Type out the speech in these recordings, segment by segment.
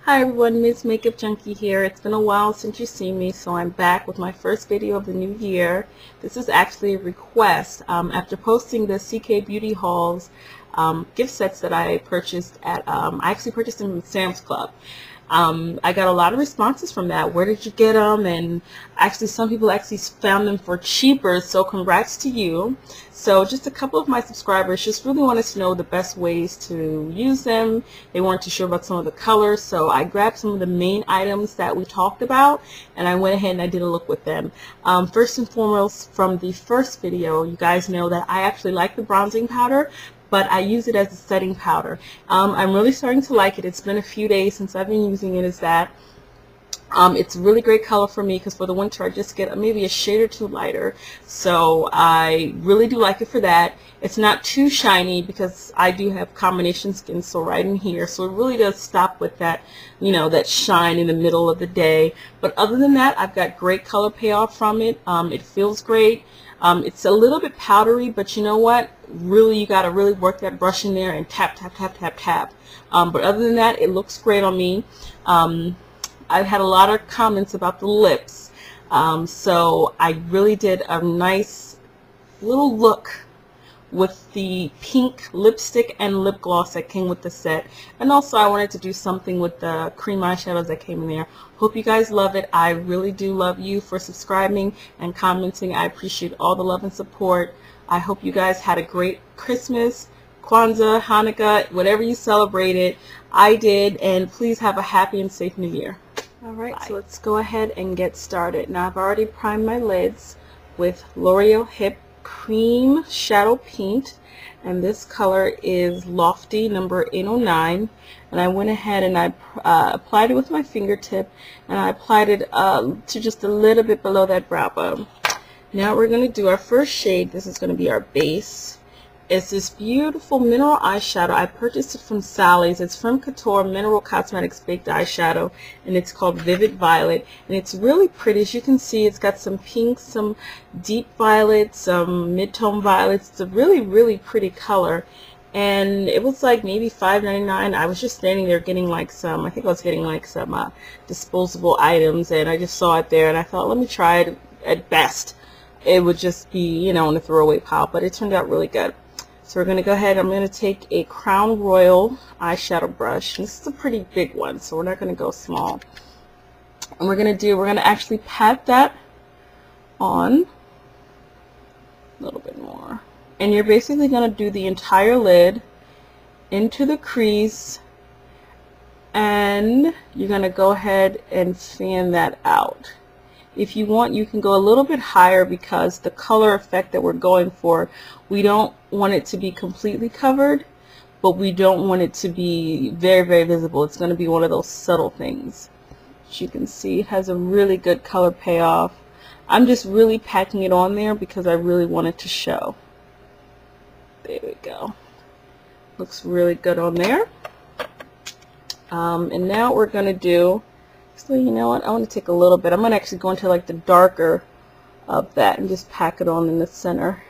Hi everyone, Ms. Makeup Junkie here. It's been a while since you've seen me, so I'm back with my first video of the new year. This is actually a request after posting the CK Beauty Hauls gift sets that I purchased at, I actually purchased them from Sam's Club. I got a lot of responses from that. Where did you get them? And actually some people actually found them for cheaper, so congrats to you. So just a couple of my subscribers just really wanted to know the best ways to use them. They weren't too sure about some of the colors, so I grabbed some of the main items that we talked about and I went ahead and I did a look with them. First and foremost, from the first video, you guys know that I actually like the bronzing powder, but I use it as a setting powder. I'm really starting to like it. It's been a few days since I've been using it as that. It's a really great color for me because for the winter I just get maybe a shade or two lighter. So I really do like it for that. It's not too shiny because I do have combination skin, so right in here. So it really does stop with that, you know, that shine in the middle of the day. But other than that, I've got great color payoff from it. It feels great. It's a little bit powdery, but you know what? Really, you got to really work that brush in there and tap, tap, tap, tap, tap. But other than that, it looks great on me. I've had a lot of comments about the lips, so I really did a nice little look with the pink lipstick and lip gloss that came with the set. And also I wanted to do something with the cream eyeshadows that came in there. Hope you guys love it. I really do love you for subscribing and commenting. I appreciate all the love and support. I hope you guys had a great Christmas, Kwanzaa, Hanukkah, whatever you celebrated. I did, and please have a happy and safe new year. Alright, so let's go ahead and get started. Now I've already primed my lids with L'Oreal Hip Cream Shadow Paint, and this color is Lofty number 809, and I went ahead and I applied it with my fingertip, and I applied it to just a little bit below that brow bone. Now we're going to do our first shade. This is going to be our base. It's this beautiful mineral eyeshadow. I purchased it from Sally's. It's from Couture Mineral Cosmetics Baked Eyeshadow, and it's called Vivid Violet, and it's really pretty. As you can see, it's got some pinks, some deep violets, some mid-tone violets. It's a really, really pretty color, and it was like maybe $5.99. I was just standing there getting like some, I think I was getting like some disposable items, and I just saw it there, and I thought, let me try it. At best, it would just be, you know, in the throwaway pile, but it turned out really good. So we're going to go ahead, I'm going to take a Crown Royal eyeshadow brush. This is a pretty big one, so we're not going to go small. And we're going to actually pat that on a little bit more. And you're basically going to do the entire lid into the crease, and you're going to go ahead and fan that out. If you want, you can go a little bit higher because the color effect that we're going for, we don't want it to be completely covered, but we don't want it to be very, very visible. It's going to be one of those subtle things. As you can see, it has a really good color payoff. I'm just really packing it on there because I really want it to show. There we go. Looks really good on there. And now we're going to do, so you know what, I want to take a little bit. I'm going to actually go into like the darker of that and just pack it on in the center.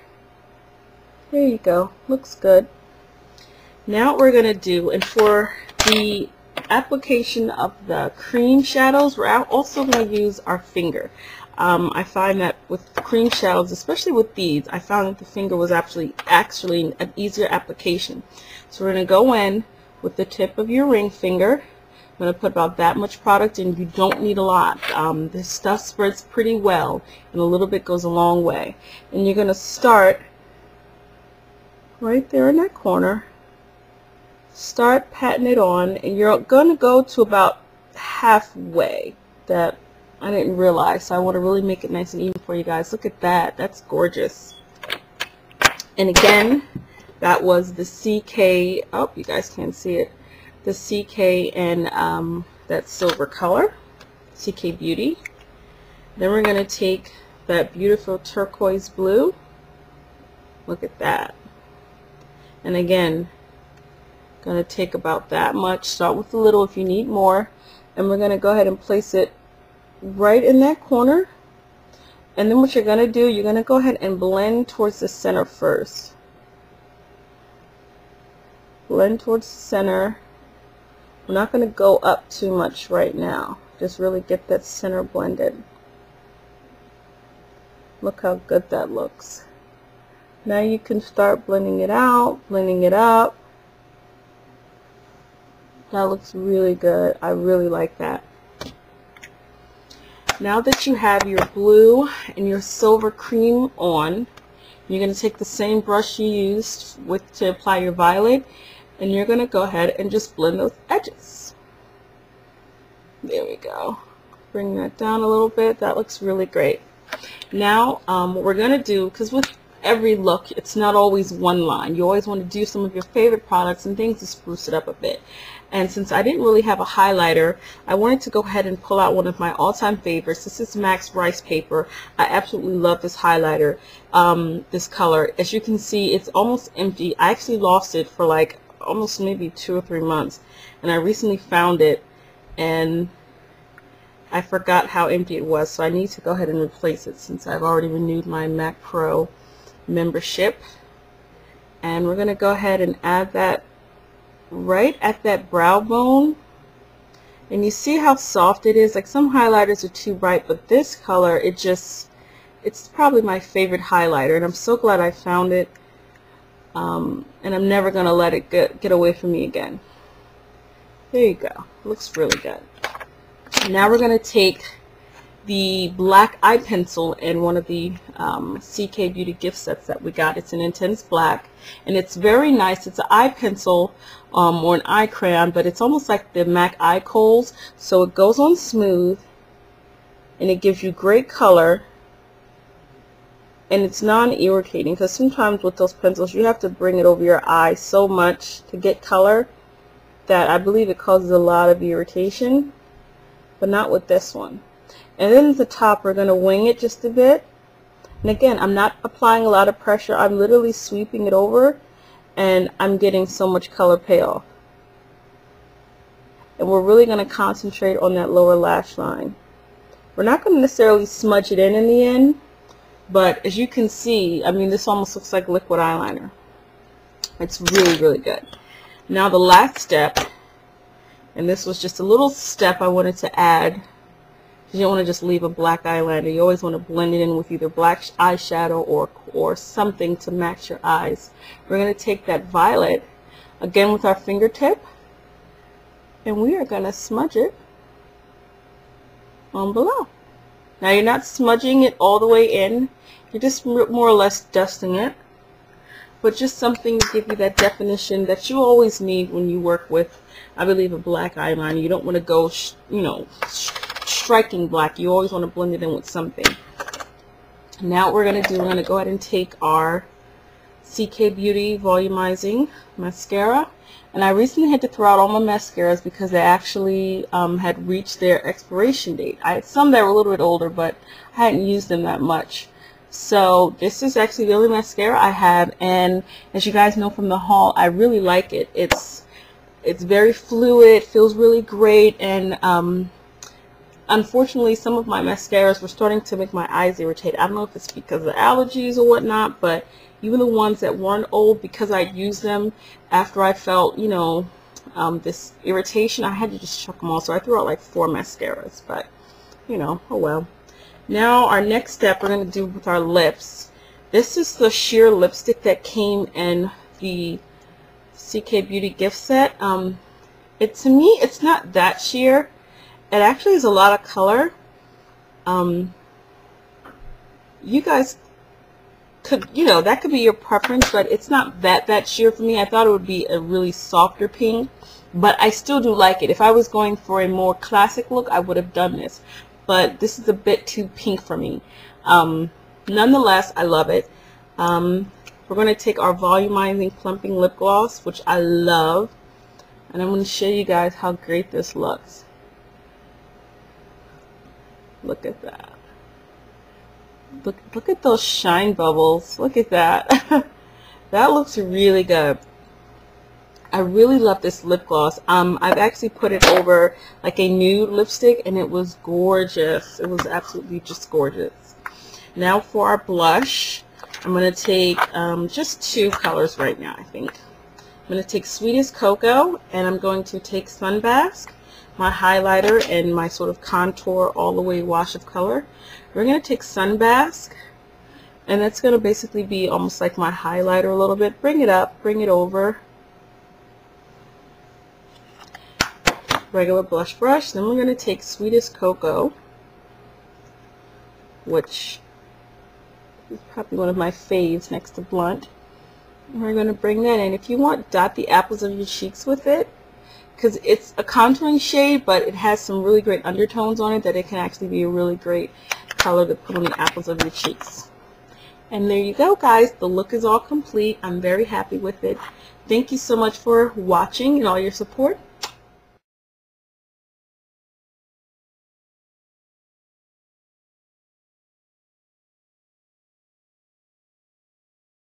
There you go. Looks good. Now what we're going to do, and for the application of the cream shadows, we're also going to use our finger. I find that with cream shadows, especially with these, I found that the finger was actually an easier application. So we're going to go in with the tip of your ring finger. I'm going to put about that much product in. You don't need a lot. This stuff spreads pretty well, and a little bit goes a long way. And you're going to start right there in that corner. Start patting it on, and you're going to go to about halfway. That I didn't realize, so I want to really make it nice and even for you guys. Look at that. That's gorgeous. And again, that was the CK, oh, you guys can't see it, the CK and that silver color, CK Beauty. Then we're going to take that beautiful turquoise blue. Look at that. And again, going to take about that much. Start with a little if you need more. And we're going to go ahead and place it right in that corner. And then what you're going to do, you're going to go ahead and blend towards the center first. Blend towards the center. We're not going to go up too much right now. Just really get that center blended. Look how good that looks. Now you can start blending it out, blending it up. That looks really good. I really like that. Now that you have your blue and your silver cream on, you're going to take the same brush you used to apply your violet, and you're going to go ahead and just blend those edges. There we go. Bring that down a little bit. That looks really great. Now what we're going to do, because with every look it's not always one line, you always want to do some of your favorite products and things to spruce it up a bit. And since I didn't really have a highlighter, I wanted to go ahead and pull out one of my all-time favorites. This is MAC's Rice Paper. I absolutely love this highlighter, this color. As you can see, it's almost empty. I actually lost it for like almost maybe 2 or 3 months, and I recently found it and I forgot how empty it was, so I need to go ahead and replace it since I've already renewed my MAC Pro membership. And we're going to go ahead and add that right at that brow bone, and you see how soft it is. Like, some highlighters are too bright, but this color, it's probably my favorite highlighter, and I'm so glad I found it, and I'm never going to let it get away from me again. There you go. Looks really good. Now we're going to take the black eye pencil in one of the CK Beauty gift sets that we got. It's an intense black, and it's very nice. It's an eye pencil or an eye crayon, but it's almost like the MAC eye coals, so it goes on smooth and it gives you great color, and it's non-irritating, because sometimes with those pencils you have to bring it over your eye so much to get color that I believe it causes a lot of irritation, but not with this one. And then at the top we're going to wing it just a bit, and again, I'm not applying a lot of pressure. I'm literally sweeping it over, and I'm getting so much color payoff. And we're really going to concentrate on that lower lash line. We're not going to necessarily smudge it in the end, but as you can see, I mean, this almost looks like liquid eyeliner. It's really, really good. Now the last step, and this was just a little step I wanted to add. You don't want to just leave a black eyeliner. You always want to blend it in with either black eyeshadow or something to match your eyes. We're going to take that violet, again with our fingertip, and we are going to smudge it on below. Now you're not smudging it all the way in. You're just more or less dusting it, but just something to give you that definition that you always need when you work with, I believe, a black eyeliner. You don't want to go, striking black. You always want to blend it in with something. Now what we're going to do, we're going to go ahead and take our CK Beauty Volumizing Mascara. And I recently had to throw out all my mascaras because they actually had reached their expiration date. I had some that were a little bit older, but I hadn't used them that much. So this is actually the only mascara I have, and as you guys know from the haul, I really like it. It's very fluid, feels really great, and unfortunately some of my mascaras were starting to make my eyes irritate. I don't know if it's because of allergies or whatnot, but even the ones that weren't old, because I'd used them after I felt, this irritation, I had to just chuck them all. So I threw out like 4 mascaras, but, oh well. Now our next step we're going to do with our lips. This is the sheer lipstick that came in the CK Beauty gift set. To me, it's not that sheer. It actually has a lot of color. You guys could, that could be your preference, but it's not that sheer for me. I thought it would be a really softer pink, but I still do like it. If I was going for a more classic look, I would have done this, but this is a bit too pink for me. Nonetheless, I love it. We're going to take our volumizing plumping lip gloss, which I love, and I'm going to show you guys how great this looks. Look at that. Look at those shine bubbles. Look at that. That looks really good. I really love this lip gloss. I've actually put it over like a nude lipstick, and it was gorgeous. It was absolutely just gorgeous. Now for our blush, I'm going to take just 2 colors right now, I think. I'm going to take Sweetest Cocoa, and I'm going to take Sunbasque, my highlighter, and my sort of contour all the way wash of color. We're going to take Sunbasque, and that's going to basically be almost like my highlighter a little bit. Bring it up, bring it over. Regular blush brush. Then we're going to take Sweetest Cocoa, which is probably one of my faves next to Blunt. And we're going to bring that in. If you want, dot the apples of your cheeks with it, because it's a contouring shade, but it has some really great undertones on it that it can actually be a really great color to put on the apples of your cheeks. And there you go, guys. The look is all complete. I'm very happy with it. Thank you so much for watching and all your support.